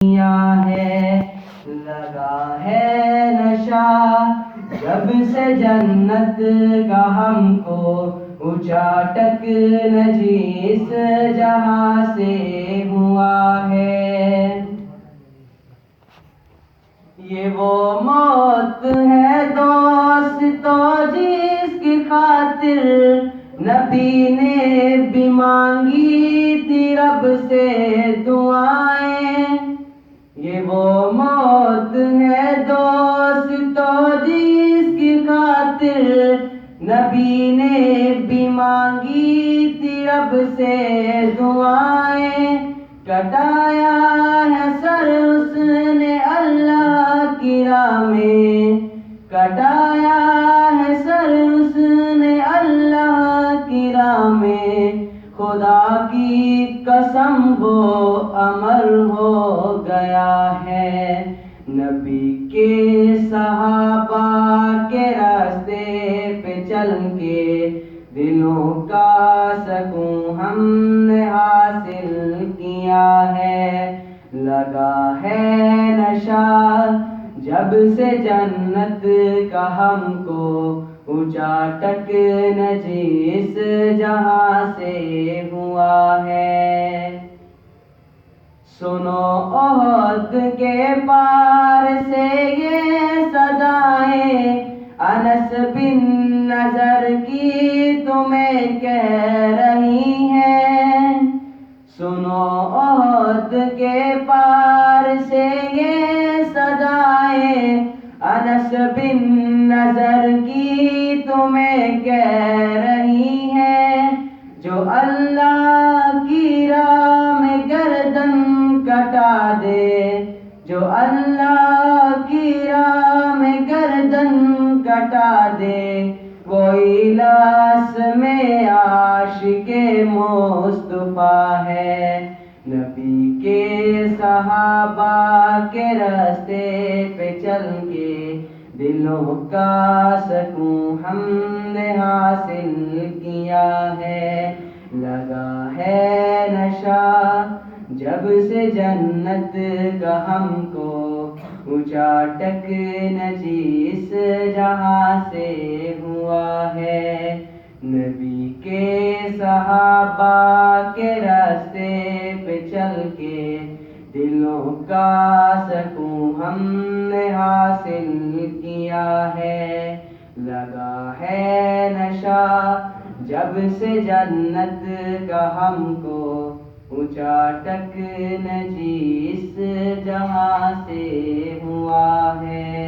کیا ہے لگا ہے نشہ جب سے جنت کا ہم کو اونچا ٹک نجیس جہاں سے ہوا ہے۔ یہ وہ موت ہے دوستو جس کی خاطر نبی نے بھی مانگی تھی رب سے دعائیں۔ یہ وہ موت ہے دوستو جس کی خاطر نبی نے بھی مانگی تھی رب سے دعائیں۔ کٹایا ہے سر اس نے اللہ کی راہ میں، کٹایا ہے سر اس نے اللہ کی راہ میں، خدا کی قسم وہ امر ہو گیا ہے۔ نبی کے صحابہ کے راستے پہ چل کے دلوں کا سکون ہم نے حاصل کیا ہے۔ لگا ہے نشہ جب سے جنت کا ہم کو اونچا ٹک نجیس جہاں سے ہوا ہے۔ سنو احد کے پار سے یہ صدائیں انس بن نضر کی تمہیں کہہ رہی ہیں۔ سنو احد کے پار سے یہ صدائیں انس بن نضر کی تمہیں کہہ رہی ہیں۔ جو اللہ کی راہ میں گردن کٹا دے، جو اللہ کی راہ میں گردن کٹا دے، وہی لاس میں عاشق مصطفیٰ ہے۔ نبی کے صحابہ کے راستے پہ چل کے دلوں کا سکون ہم نے حاصل کیا ہے۔ لگا ہے نشہ جب سے جنت کا ہم کو اونچا ٹک نجیس جہاں سے ہوا ہے۔ نبی کے صحابہ کے راستے پہ چل کے دلوں کا سکون ہم نے حاصل کیا ہے۔ لگا ہے نشہ جب سے جنت کا ہم کو اونچا ٹک نجیس جہاں سے ہوا ہے۔